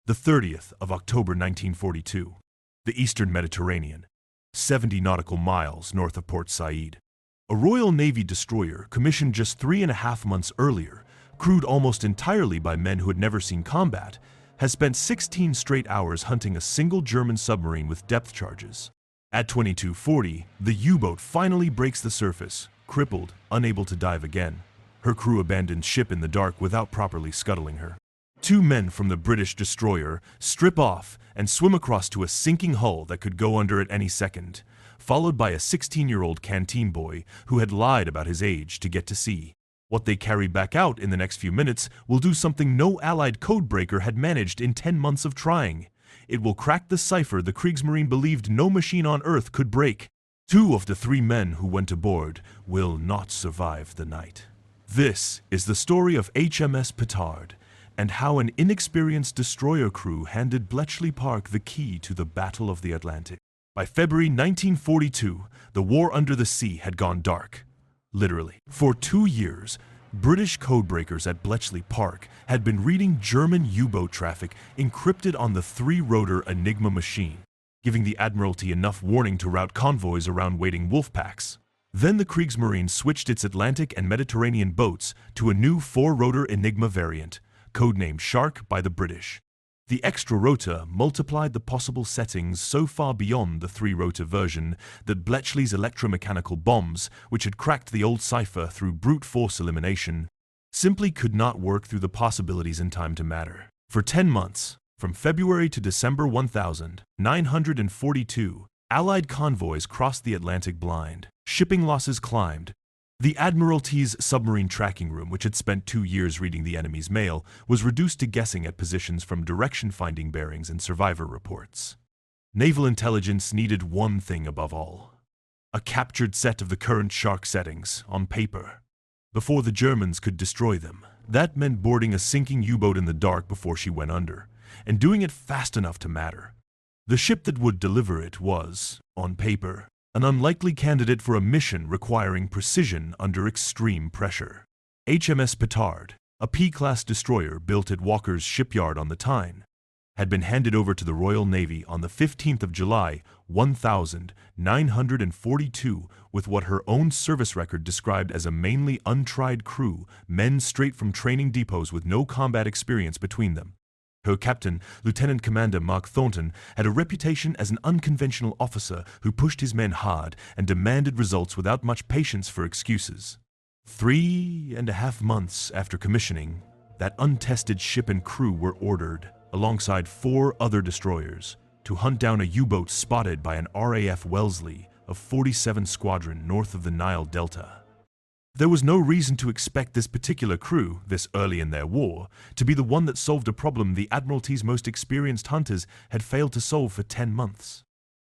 The 30th of October 1942. The Eastern Mediterranean, 70 nautical miles north of Port Said. A Royal Navy destroyer commissioned just 3.5 months earlier, crewed almost entirely by men who had never seen combat, has spent 16 straight hours hunting a single German submarine with depth charges. At 22:40, the U-boat finally breaks the surface, crippled, unable to dive again. Her crew abandons ship in the dark without properly scuttling her. 2 men from the British destroyer strip off and swim across to a sinking hull that could go under at any second, followed by a 16-year-old canteen boy who had lied about his age to get to sea. What they carry back out in the next few minutes will do something no Allied codebreaker had managed in 10 months of trying. It will crack the cipher the Kriegsmarine believed no machine on Earth could break. 2 of the 3 men who went aboard will not survive the night. This is the story of HMS Petard, and how an inexperienced destroyer crew handed Bletchley Park the key to the Battle of the Atlantic. By February 1942, the war under the sea had gone dark. Literally. For 2 years, British codebreakers at Bletchley Park had been reading German U-boat traffic encrypted on the 3-rotor Enigma machine, giving the Admiralty enough warning to route convoys around waiting wolf packs. Then the Kriegsmarine switched its Atlantic and Mediterranean boats to a new 4-rotor Enigma variant, codenamed Shark by the British. The extra rotor multiplied the possible settings so far beyond the 3-rotor version that Bletchley's electromechanical bombs, which had cracked the old cipher through brute force elimination, simply could not work through the possibilities in time to matter. For 10 months, from February to December 1942, Allied convoys crossed the Atlantic blind. Shipping losses climbed. The Admiralty's submarine tracking room, which had spent 2 years reading the enemy's mail, was reduced to guessing at positions from direction-finding bearings and survivor reports. Naval intelligence needed one thing above all: a captured set of the current Shark settings on paper. Before the Germans could destroy them, that meant boarding a sinking U-boat in the dark before she went under, and doing it fast enough to matter. The ship that would deliver it was, on paper, an unlikely candidate for a mission requiring precision under extreme pressure. HMS Petard, a P-class destroyer built at Walker's shipyard on the Tyne, had been handed over to the Royal Navy on the 15th of July, 1942, with what her own service record described as a mainly untried crew, men straight from training depots with no combat experience between them. Her captain, Lieutenant Commander Mark Thornton, had a reputation as an unconventional officer who pushed his men hard and demanded results without much patience for excuses. 3.5 months after commissioning, that untested ship and crew were ordered, alongside 4 other destroyers, to hunt down a U-boat spotted by an RAF Wellesley of 47 Squadron north of the Nile Delta. There was no reason to expect this particular crew, this early in their war, to be the one that solved a problem the Admiralty's most experienced hunters had failed to solve for 10 months.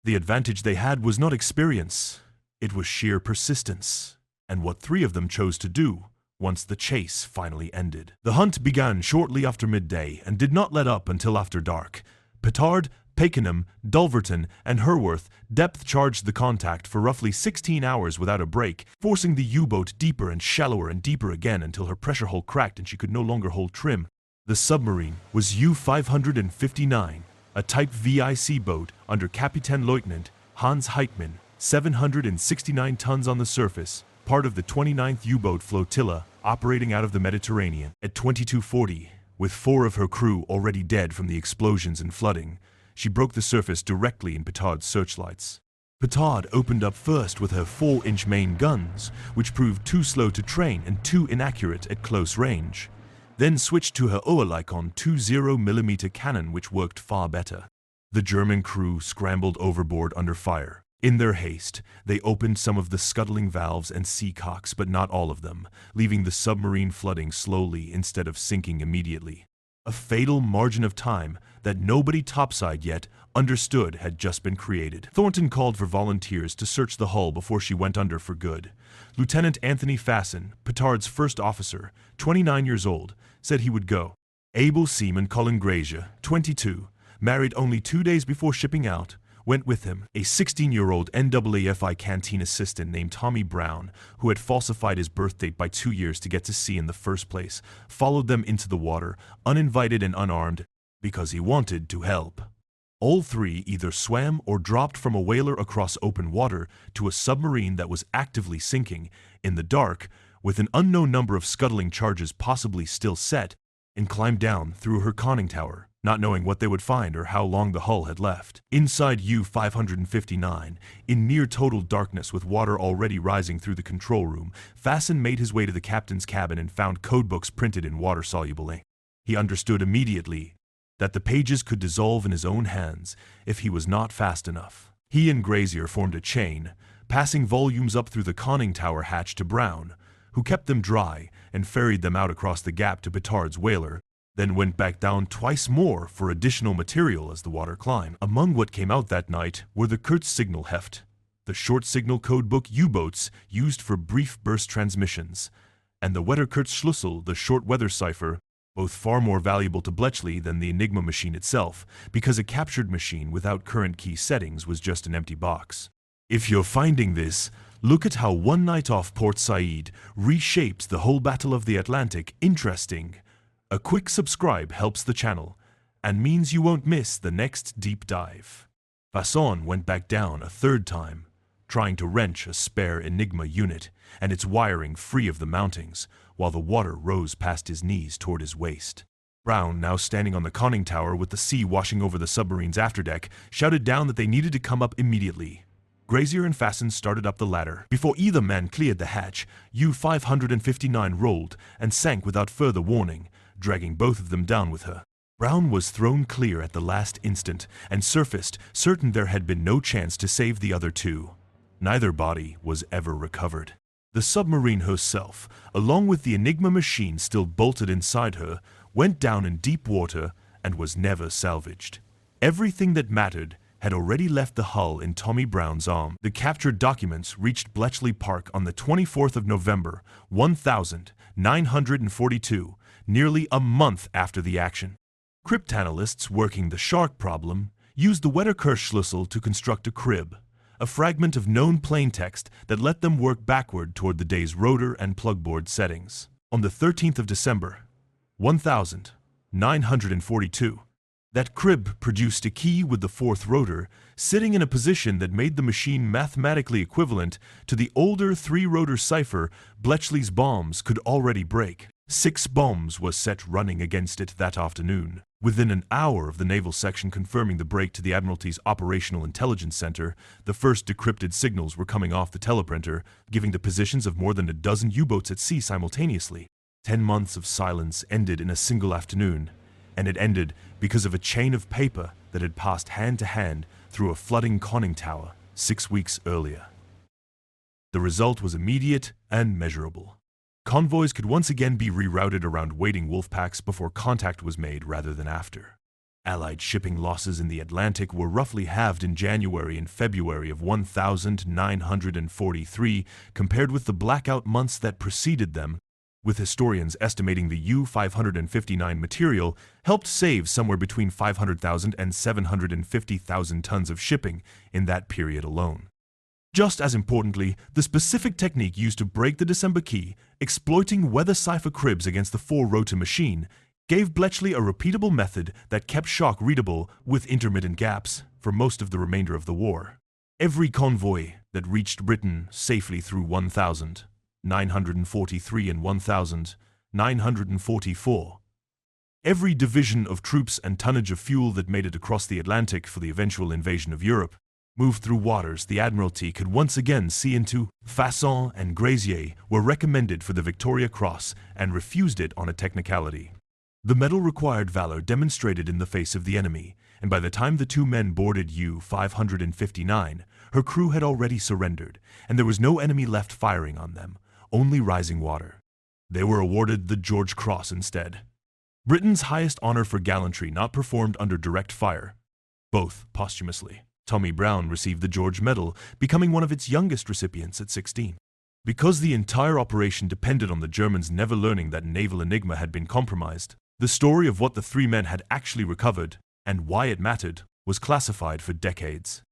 The advantage they had was not experience, it was sheer persistence, and what 3 of them chose to do once the chase finally ended. The hunt began shortly after midday and did not let up until after dark. Petard, Pakenham, Dulverton, and Herworth depth-charged the contact for roughly 16 hours without a break, forcing the U-boat deeper and shallower and deeper again until her pressure hull cracked and she could no longer hold trim. The submarine was U-559, a Type VIC boat under Kapitän Lieutenant Hans Heitmann, 769 tons on the surface, part of the 29th U-boat flotilla operating out of the Mediterranean. At 22:40, with 4 of her crew already dead from the explosions and flooding, she broke the surface directly in Petard's searchlights. Petard opened up first with her 4-inch main guns, which proved too slow to train and too inaccurate at close range, then switched to her Oerlikon 20mm cannon, which worked far better. The German crew scrambled overboard under fire. In their haste, they opened some of the scuttling valves and seacocks, but not all of them, leaving the submarine flooding slowly instead of sinking immediately. A fatal margin of time that nobody topside yet understood had just been created. Thornton called for volunteers to search the hull before she went under for good. Lieutenant Anthony Fasson, Petard's first officer, 29 years old, said he would go. Able seaman Colin Grazier, 22, married only 2 days before shipping out, went with him. A 16-year-old NAAFI canteen assistant named Tommy Brown, who had falsified his birth date by 2 years to get to sea in the first place, followed them into the water, uninvited and unarmed. because he wanted to help. All three either swam or dropped from a whaler across open water to a submarine that was actively sinking, in the dark, with an unknown number of scuttling charges possibly still set, and climbed down through her conning tower, not knowing what they would find or how long the hull had left. Inside U-559, in near total darkness with water already rising through the control room, Fasten made his way to the captain's cabin and found codebooks printed in water-soluble ink. He understood immediately that the pages could dissolve in his own hands if he was not fast enough. He and Grazier formed a chain, passing volumes up through the conning tower hatch to Brown, who kept them dry and ferried them out across the gap to Petard's whaler, then went back down twice more for additional material as the water climbed. Among what came out that night were the Kurtz signal heft, the short signal codebook U-boats used for brief burst transmissions, and the Wetterkurtzschlüssel, the short weather cipher, both far more valuable to Bletchley than the Enigma machine itself, because a captured machine without current key settings was just an empty box. If you're finding this, look at how one night off Port Said reshaped the whole Battle of the Atlantic. Interesting. A quick subscribe helps the channel, and means you won't miss the next deep dive. Fasson went back down a third time, trying to wrench a spare Enigma unit and its wiring free of the mountings, while the water rose past his knees toward his waist. Brown, now standing on the conning tower with the sea washing over the submarine's afterdeck, shouted down that they needed to come up immediately. Grazier and Fasten started up the ladder. Before either man cleared the hatch, U-559 rolled and sank without further warning, dragging both of them down with her. Brown was thrown clear at the last instant and surfaced, certain there had been no chance to save the other two. Neither body was ever recovered. The submarine herself, along with the Enigma machine still bolted inside her, went down in deep water and was never salvaged. Everything that mattered had already left the hull in Tommy Brown's arm. The captured documents reached Bletchley Park on the 24th of November, 1942, nearly a month after the action. Cryptanalysts working the shark problem used the Wetterkurtzschlüssel to construct a crib, a fragment of known plaintext that let them work backward toward the day's rotor and plugboard settings. On the 13th of December, 1942, that crib produced a key with the fourth rotor sitting in a position that made the machine mathematically equivalent to the older three-rotor cipher Bletchley's bombs could already break. 6 bombs was set running against it that afternoon. Within an hour of the naval section confirming the break to the Admiralty's Operational Intelligence Center, the first decrypted signals were coming off the teleprinter, giving the positions of more than a dozen U-boats at sea simultaneously. 10 months of silence ended in a single afternoon, and it ended because of a chain of paper that had passed hand to hand through a flooding conning tower 6 weeks earlier. The result was immediate and measurable. Convoys could once again be rerouted around waiting wolf packs before contact was made rather than after. Allied shipping losses in the Atlantic were roughly halved in January and February of 1943 compared with the blackout months that preceded them, with historians estimating the U-559 material helped save somewhere between 500,000 and 750,000 tons of shipping in that period alone. Just as importantly, the specific technique used to break the December key, exploiting weather cipher cribs against the four-rotor machine, gave Bletchley a repeatable method that kept shock readable with intermittent gaps for most of the remainder of the war. Every convoy that reached Britain safely through 1943 and 1944, every division of troops and tonnage of fuel that made it across the Atlantic for the eventual invasion of Europe, moved through waters the Admiralty could once again see into. Fasson and Grazier were recommended for the Victoria Cross and refused it on a technicality. The medal required valor demonstrated in the face of the enemy, and by the time the two men boarded U-559, her crew had already surrendered, and there was no enemy left firing on them, only rising water. They were awarded the George Cross instead, Britain's highest honor for gallantry not performed under direct fire, both posthumously. Tommy Brown received the George Medal, becoming one of its youngest recipients at 16. Because the entire operation depended on the Germans never learning that naval enigma had been compromised, the story of what the three men had actually recovered, and why it mattered, was classified for decades.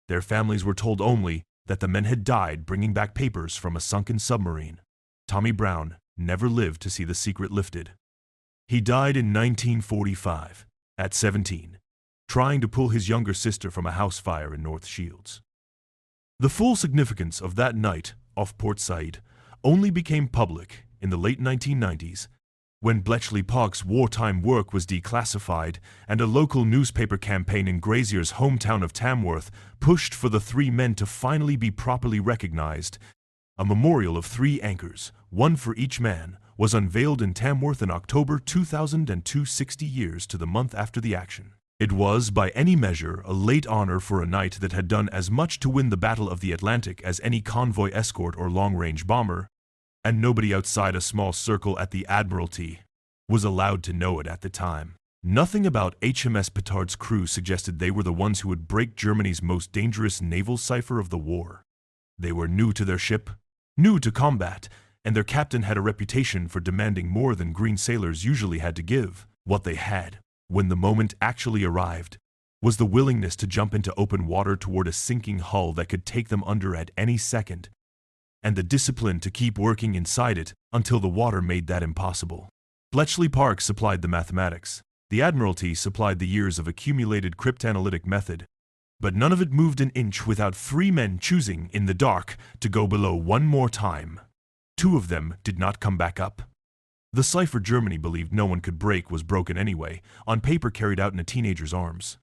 Their families were told only that the men had died bringing back papers from a sunken submarine. Tommy Brown never lived to see the secret lifted. He died in 1945, at 17, trying to pull his younger sister from a house fire in North Shields. The full significance of that night off Port Said only became public in the late 1990s when Bletchley Park's wartime work was declassified and a local newspaper campaign in Grazier's hometown of Tamworth pushed for the three men to finally be properly recognized. A memorial of 3 anchors, one for each man, was unveiled in Tamworth in October 2002, 60 years to the month after the action. It was, by any measure, a late honor for a night that had done as much to win the Battle of the Atlantic as any convoy escort or long-range bomber, and nobody outside a small circle at the Admiralty was allowed to know it at the time. Nothing about HMS Petard's crew suggested they were the ones who would break Germany's most dangerous naval cipher of the war. They were new to their ship, new to combat, and their captain had a reputation for demanding more than green sailors usually had to give. What they had, when the moment actually arrived, was the willingness to jump into open water toward a sinking hull that could take them under at any second, and the discipline to keep working inside it until the water made that impossible. Bletchley Park supplied the mathematics. The Admiralty supplied the years of accumulated cryptanalytic method, but none of it moved an inch without 3 men choosing, in the dark, to go below one more time. 2 of them did not come back up. The cipher Germany believed no one could break was broken anyway, on paper carried out in a teenager's arms.